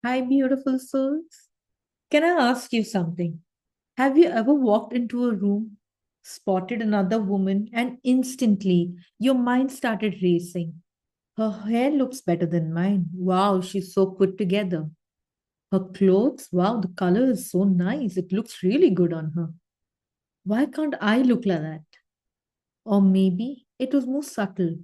Hi, beautiful souls. Can I ask you something? Have you ever walked into a room, spotted another woman, and instantly your mind started racing? Her hair looks better than mine. Wow, she's so put together. Her clothes, wow, the color is so nice. It looks really good on her. Why can't I look like that? Or maybe it was more subtle.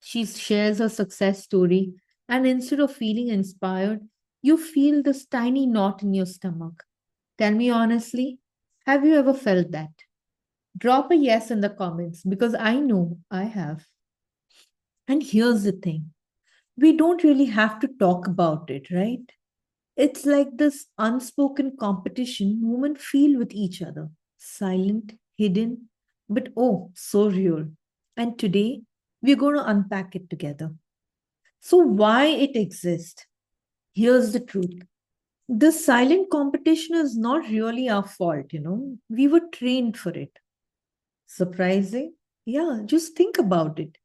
She shares her success story, and instead of feeling inspired, you feel this tiny knot in your stomach. Tell me honestly, have you ever felt that? Drop a yes in the comments because I know I have. And here's the thing, we don't really have to talk about it, right? It's like this unspoken competition women feel with each other, silent, hidden, but oh, so real. And today, we're going to unpack it together. So, why it exists? Here's the truth. The silent competition is not really our fault. We were trained for it. Surprising? Yeah, just think about it.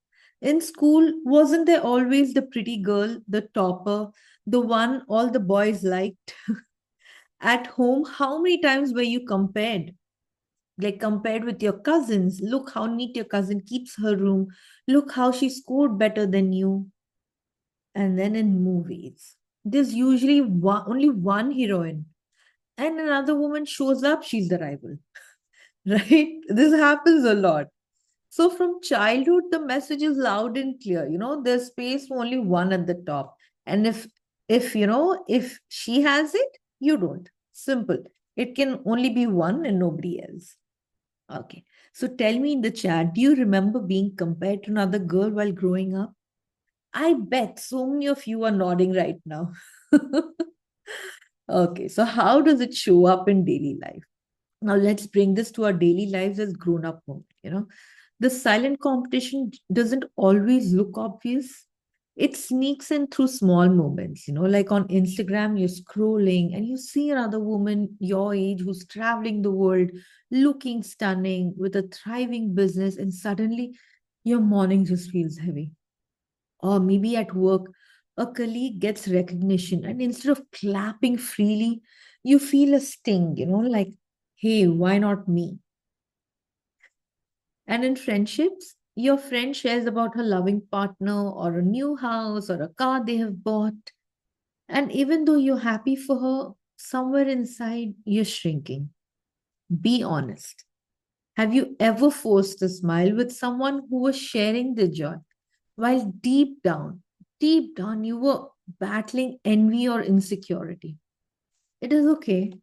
In school, wasn't there always the pretty girl, the topper, the one all the boys liked? At home, how many times were you compared? Like compared with your cousins. Look how neat your cousin keeps her room. Look how she scored better than you. And then in movies, there's usually only one heroine, and another woman shows up, she's the rival. Right? This happens a lot. So from childhood, the message is loud and clear. There's space for only one at the top. And if she has it, you don't. Simple. It can only be one and nobody else. Okay. So tell me in the chat, do you remember being compared to another girl while growing up? I bet so many of you are nodding right now. Okay, so how does it show up in daily life? Now let's bring this to our daily lives as grown-up women. The silent competition doesn't always look obvious. It sneaks in through small moments, like on Instagram, you're scrolling and you see another woman your age who's traveling the world, looking stunning with a thriving business, and suddenly your morning just feels heavy. Or maybe at work, a colleague gets recognition, and instead of clapping freely, you feel a sting, like, hey, why not me? And in friendships, your friend shares about her loving partner or a new house or a car they have bought. And even though you're happy for her, somewhere inside you're shrinking. Be honest. Have you ever forced a smile with someone who was sharing the joy while deep down, you were battling envy or insecurity? It is okay.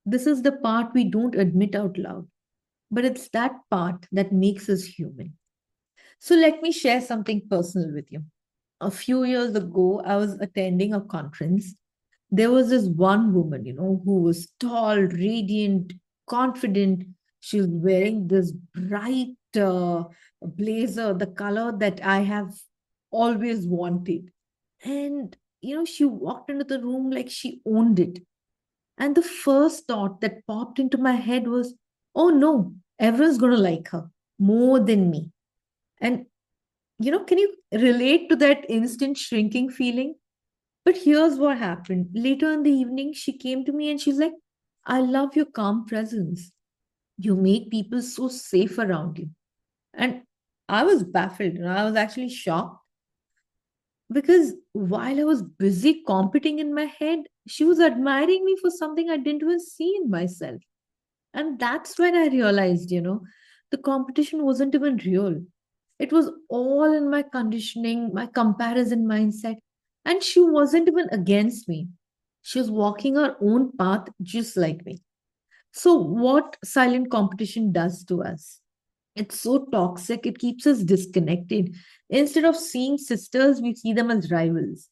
This is the part we don't admit out loud, but it's that part that makes us human. So let me share something personal with you. A few years ago, I was attending a conference. There was this one woman, who was tall, radiant, confident. She was wearing this bright blazer, the color that I have always wanted. And, she walked into the room like she owned it. And the first thought that popped into my head was, oh no, everyone's going to like her more than me. And can you relate to that instant shrinking feeling? But here's what happened. Later in the evening, she came to me and she's like, I love your calm presence. You make people so safe around you. And I was baffled. I was actually shocked because while I was busy competing in my head, she was admiring me for something I didn't even see in myself. And that's when I realized, the competition wasn't even real. It was all in my conditioning, my comparison mindset. And she wasn't even against me. She was walking her own path just like me. So, what silent competition does to us? It's so toxic, it keeps us disconnected. Instead of seeing sisters, we see them as rivals.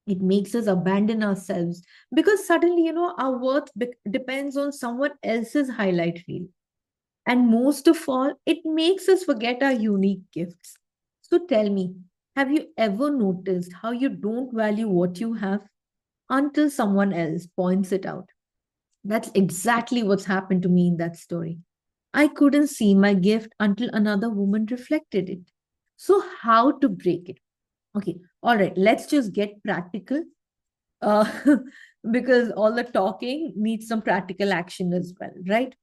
It makes us abandon ourselves because suddenly, our worth depends on someone else's highlight reel. And most of all, it makes us forget our unique gifts. So tell me, have you ever noticed how you don't value what you have until someone else points it out? That's exactly what's happened to me in that story. I couldn't see my gift until another woman reflected it. So, how to break it? Okay, all right, let's just get practical. uh, because all the talking needs some practical action as well, right?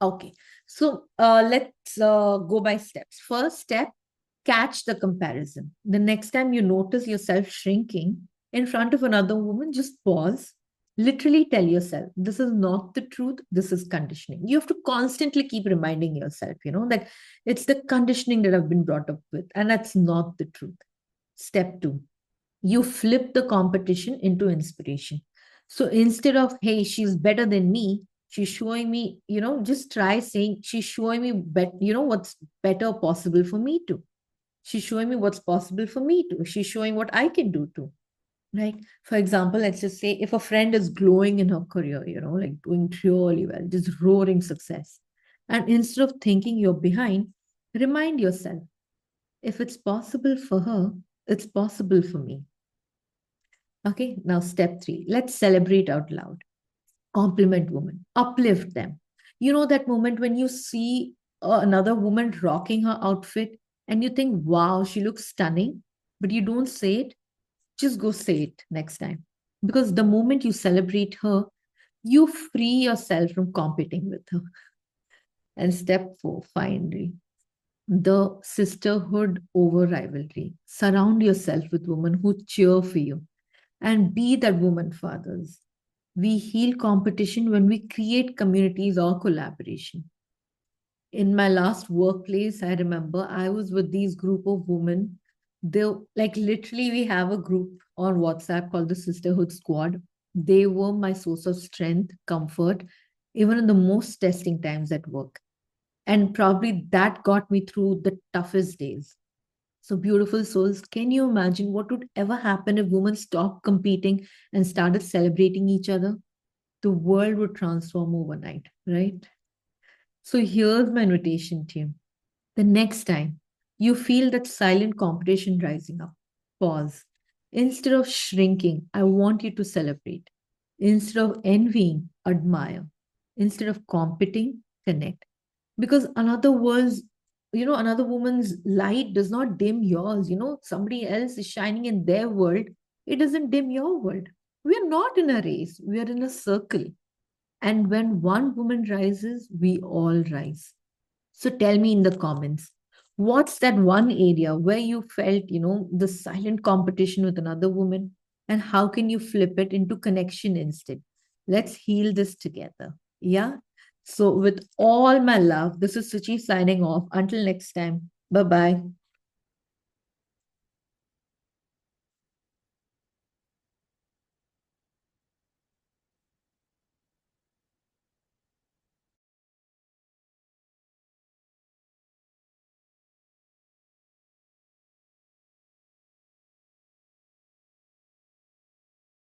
Okay, so let's go by steps. First step, catch the comparison. The next time you notice yourself shrinking in front of another woman, just pause. Literally tell yourself, this is not the truth, this is conditioning. You have to constantly keep reminding yourself, that it's the conditioning that I've been brought up with, and that's not the truth. Step two, you flip the competition into inspiration. So instead of, hey, she's better than me, she's showing me, just try saying, she's showing me, what's better possible for me too. She's showing me what's possible for me too. She's showing what I can do too. Right. For example, let's just say if a friend is glowing in her career, like doing really well, just roaring success. And instead of thinking you're behind, remind yourself, if it's possible for her, it's possible for me. Okay, now step three, let's celebrate out loud. Compliment women, uplift them. You know that moment when you see another woman rocking her outfit and you think, wow, she looks stunning, but you don't say it, just go say it next time. Because the moment you celebrate her, you free yourself from competing with her. And step four, finally, the sisterhood over rivalry. Surround yourself with women who cheer for you and be that woman for others. We heal competition when we create communities or collaboration. In my last workplace, I remember I was with these group of women. They like literally we have a group on WhatsApp called the Sisterhood Squad. They were my source of strength, comfort, even in the most testing times at work. And probably that got me through the toughest days. So, beautiful souls, can you imagine what would ever happen if women stopped competing and started celebrating each other? The world would transform overnight, right? So, here's my invitation to you. The next time you feel that silent competition rising up, pause. Instead of shrinking, I want you to celebrate. Instead of envying, admire. Instead of competing, connect. Because another woman's light does not dim yours. Somebody else is shining in their world, it doesn't dim your world. We are not in a race, we are in a circle. And when one woman rises, we all rise. So tell me in the comments, what's that one area where you felt, the silent competition with another woman? And how can you flip it into connection instead? Let's heal this together. Yeah. So, with all my love, this is Suchi signing off. Until next time. Bye bye.